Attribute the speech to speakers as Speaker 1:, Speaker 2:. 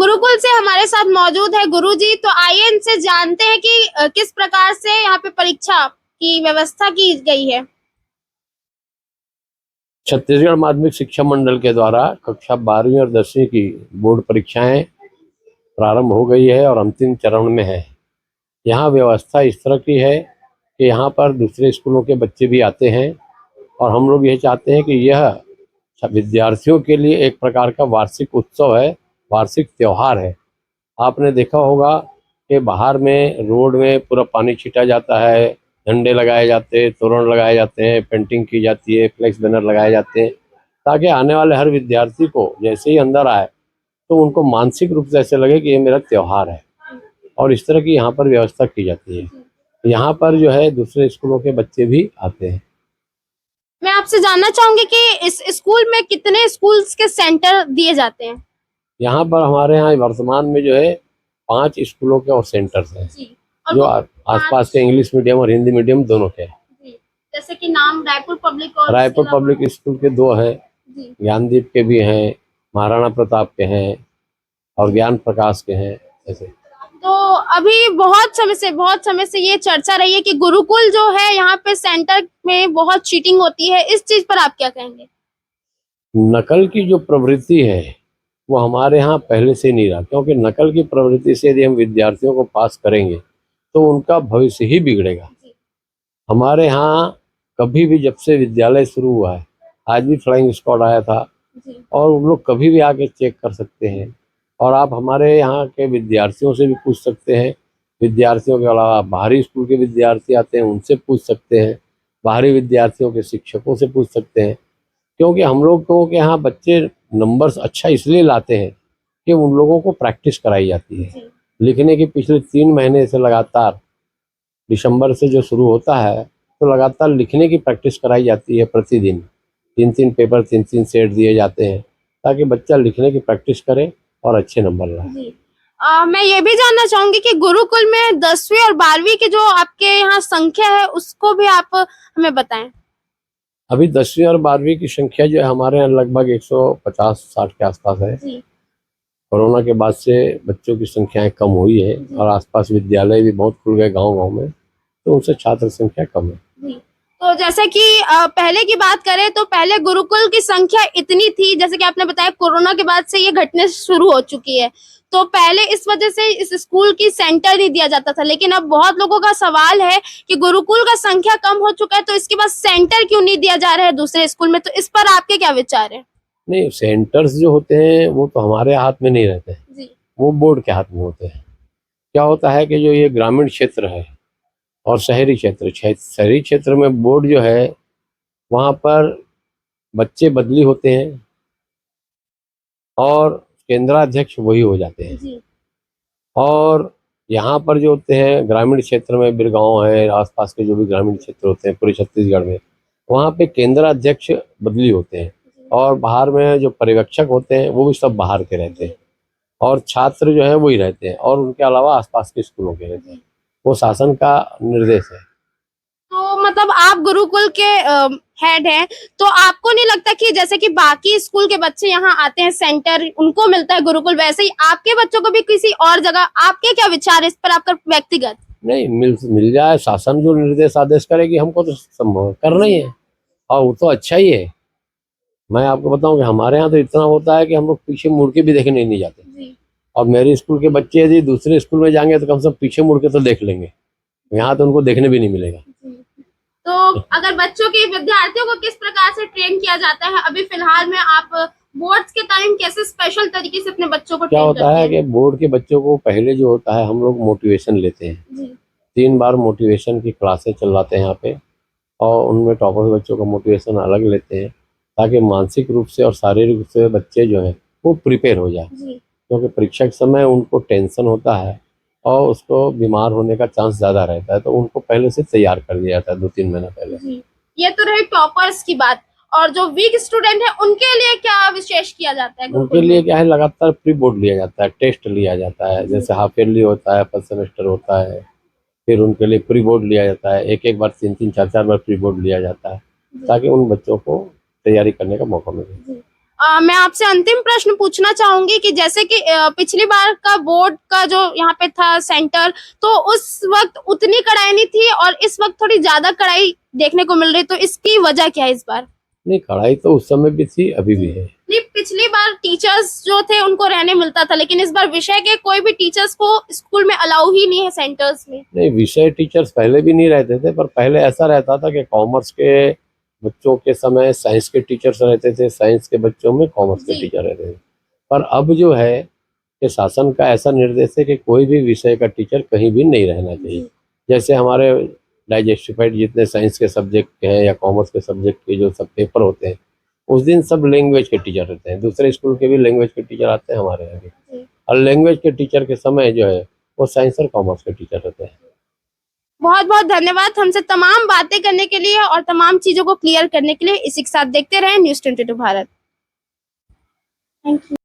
Speaker 1: गुरुकुल से हमारे साथ मौजूद है गुरुजी। तो आइए इनसे जानते हैं कि किस प्रकार से यहाँ पे परीक्षा की व्यवस्था की गई है।
Speaker 2: छत्तीसगढ़ माध्यमिक शिक्षा मंडल के द्वारा कक्षा 12वीं और 10वीं की बोर्ड परीक्षाएं प्रारंभ हो गई है और अंतिम चरण में है। यहाँ व्यवस्था इस तरह की है कि यहाँ पर दूसरे स्कूलों के बच्चे भी आते हैं और हम लोग ये चाहते हैं कि यह विद्यार्थियों के लिए एक प्रकार का वार्षिक उत्सव है, वार्षिक त्यौहार है। आपने देखा होगा कि बाहर में रोड में पूरा पानी छीटा जाता है, झंडे लगाए जाते हैं, तोरण लगाए जाते हैं, पेंटिंग की जाती है, फ्लेक्स बैनर लगाए जाते हैं, ताकि आने वाले हर विद्यार्थी को जैसे ही अंदर आए तो उनको मानसिक रूप से ऐसे लगे कि ये मेरा त्यौहार है। और इस तरह की यहाँ पर व्यवस्था की जाती है। यहाँ पर जो है दूसरे स्कूलों के बच्चे भी आते हैं।
Speaker 1: मैं आपसे जानना चाहूंगी कि इस स्कूल में कितने स्कूल्स के सेंटर दिए जाते हैं।
Speaker 2: यहाँ पर हमारे यहाँ वर्तमान में जो है 5 स्कूलों के और सेंटर्स हैं
Speaker 1: जी।
Speaker 2: जो आसपास के इंग्लिश मीडियम और हिंदी मीडियम दोनों के हैं।
Speaker 1: जैसे कि नाम रायपुर पब्लिक और
Speaker 2: रायपुर पब्लिक स्कूल के 2 हैं, ज्ञानदीप के भी हैं, महाराणा प्रताप के हैं और ज्ञान प्रकाश के हैं। ऐसे
Speaker 1: तो अभी बहुत समय से ये चर्चा रही है कि गुरुकुल जो है यहाँ पे सेंटर में बहुत चीटिंग होती है। इस चीज पर आप क्या कहेंगे?
Speaker 2: नकल की जो प्रवृत्ति है वो हमारे यहाँ पहले से नहीं रहा, क्योंकि नकल की प्रवृत्ति से यदि हम विद्यार्थियों को पास करेंगे तो उनका भविष्य ही बिगड़ेगा। हमारे यहाँ कभी भी जब से विद्यालय शुरू हुआ है, आज भी फ्लाइंग स्क्वाड आया था और उन लोग कभी भी आके चेक कर सकते हैं। और आप हमारे यहाँ के विद्यार्थियों से भी पूछ सकते हैं। विद्यार्थियों के अलावा बाहरी स्कूल के विद्यार्थी आते हैं, उनसे पूछ सकते हैं। बाहरी विद्यार्थियों के शिक्षकों से पूछ सकते हैं, क्योंकि हम लोग के यहाँ बच्चे नंबर्स अच्छा इसलिए लाते हैं कि उन लोगों को प्रैक्टिस कराई जाती है लिखने की। पिछले 3 महीने से लगातार दिसंबर से जो शुरू होता है तो लगातार लिखने की प्रैक्टिस कराई जाती है। प्रतिदिन 3-3 पेपर 3-3 सेट दिए जाते हैं ताकि बच्चा लिखने की प्रैक्टिस करे और अच्छे नंबर लाए।
Speaker 1: मैं ये भी जानना चाहूंगी कि गुरुकुल में 10वीं और 12वीं की जो आपके यहाँ संख्या है उसको भी आप हमें बताएं।
Speaker 2: अभी 10वीं और 12वीं की संख्या जो है हमारे यहाँ लगभग 150-60 के आसपास है। कोरोना के बाद से बच्चों की संख्याएं कम हुई है और आसपास विद्यालय भी बहुत खुल गए गांव-गांव में, तो उनसे छात्र संख्या कम है।
Speaker 1: तो जैसे कि पहले की बात करें तो पहले गुरुकुल की संख्या इतनी थी, जैसे कि आपने बताया कोरोना के बाद से ये घटने शुरू हो चुकी है। तो पहले इस वजह से इस स्कूल की सेंटर नहीं दिया जाता था, लेकिन अब बहुत लोगों का सवाल है कि गुरुकुल का संख्या कम हो चुका है तो इसके बाद सेंटर क्यों नहीं दिया जा रहा है दूसरे स्कूल में। तो इस पर आपके क्या विचार है?
Speaker 2: नहीं, सेंटर्स जो होते हैं वो तो हमारे हाथ में नहीं रहते हैं, वो बोर्ड के हाथ में होते हैं। क्या होता है कि जो ये ग्रामीण क्षेत्र है और शहरी क्षेत्र, शहरी क्षेत्र में बोर्ड जो है वहाँ पर बच्चे बदली होते हैं और केंद्राध्यक्ष वही हो जाते हैं। और यहाँ पर जो होते हैं ग्रामीण क्षेत्र में, बिरगांव है, आसपास के जो भी ग्रामीण क्षेत्र होते हैं पूरे छत्तीसगढ़ में, वहाँ पे केंद्राध्यक्ष बदली होते हैं और बाहर में जो पर्यवेक्षक होते हैं वो भी सब बाहर के रहते हैं और छात्र जो है वही रहते हैं और उनके अलावा आसपास के स्कूलों के रहते हैं। वो शासन का निर्देश है।
Speaker 1: तो मतलब आप गुरुकुल के हेड हैं, तो आपको नहीं लगता कि जैसे कि बाकी स्कूल के बच्चे यहाँ आते हैं, सेंटर उनको मिलता है गुरुकुल, वैसे ही आपके बच्चों को भी किसी और जगह, आपके क्या विचार है इस पर आपका व्यक्तिगत?
Speaker 2: नहीं, मिल जाए, शासन जो निर्देश आदेश करेगी हमको तो संभव करना ही है और वो तो अच्छा ही है। मैं आपको बताऊं कि हमारे यहाँ तो इतना होता है कि हम लोग पीछे मुड़ के भी देखने नहीं जाते। और मेरे स्कूल के बच्चे यदि दूसरे स्कूल में जाएंगे तो कम से कम पीछे मुड़ के तो देख लेंगे, यहाँ तो उनको देखने भी नहीं मिलेगा।
Speaker 1: तो अगर बच्चों के विद्यार्थियों को किस प्रकार से ट्रेन किया जाता है अभी फिलहाल में, आप बोर्ड्स के टाइम कैसे स्पेशल तरीके से अपने बच्चों को
Speaker 2: क्या होता है कि बोर्ड के बच्चों को पहले जो होता है हम लोग मोटिवेशन लेते हैं। 3 बार मोटिवेशन की क्लासें चलवाते हैं यहाँ पे और उनमें टॉपर बच्चों का मोटिवेशन अलग लेते हैं ताकि मानसिक रूप से और शारीरिक रूप से बच्चे जो हैं वो प्रिपेयर हो जाए, क्योंकि परीक्षा के समय उनको टेंशन होता है और उसको बीमार होने का चांस ज़्यादा रहता है, तो उनको पहले से तैयार कर दिया जाता है 2-3 महीना पहले।
Speaker 1: ये तो रही टॉपर्स की बात, और जो वीक स्टूडेंट है उनके लिए क्या विशेष किया जाता है?
Speaker 2: उनके लिए क्या है, लगातार प्री बोर्ड लिया जाता है, टेस्ट लिया जाता है, जैसे हाफ ईयरली होता है, फर्स्ट सेमेस्टर होता है, फिर उनके लिए प्री बोर्ड लिया जाता है। एक बार 3-3, 4-4 बार प्री बोर्ड लिया जाता है ताकि उन बच्चों को तैयारी करने का मौका मिले।
Speaker 1: मैं आपसे अंतिम प्रश्न पूछना चाहूंगी कि जैसे कि पिछली बार का बोर्ड का जो यहाँ पे था सेंटर, तो उस वक्त उतनी कड़ाई नहीं थी और इस वक्त थोड़ी ज्यादा कड़ाई देखने को मिल रही, तो इसकी वजह क्या है इस बार?
Speaker 2: नहीं, कड़ाई तो उस समय भी थी, अभी भी है।
Speaker 1: नहीं, पिछली बार टीचर्स जो थे उनको रहने मिलता था, लेकिन इस बार विषय के कोई भी टीचर्स को स्कूल में अलाउ ही नहीं है सेंटर्स में।
Speaker 2: नहीं, विषय टीचर्स पहले भी नहीं रहते थे, पर पहले ऐसा रहता था कि कॉमर्स के बच्चों के समय साइंस के टीचर्स रहते थे, साइंस के बच्चों में कॉमर्स के
Speaker 1: जी।
Speaker 2: टीचर रहते थे। पर अब जो है कि शासन का ऐसा निर्देश है कि कोई भी विषय का टीचर कहीं भी नहीं रहना चाहिए। जैसे हमारे डाइजेस्टिफाइड जितने साइंस के सब्जेक्ट हैं या कॉमर्स के सब्जेक्ट के जो सब पेपर होते हैं, उस दिन सब लैंग्वेज के टीचर रहते हैं। दूसरे स्कूल के भी लैंग्वेज के टीचर आते हैं हमारे यहाँ भी, और लैंग्वेज के टीचर के समय जो है वो साइंस और कॉमर्स के टीचर रहते हैं।
Speaker 1: बहुत बहुत धन्यवाद हमसे तमाम बातें करने के लिए और तमाम चीजों को क्लियर करने के लिए। इसी के साथ देखते रहें न्यूज़ 22 भारत। Thank you.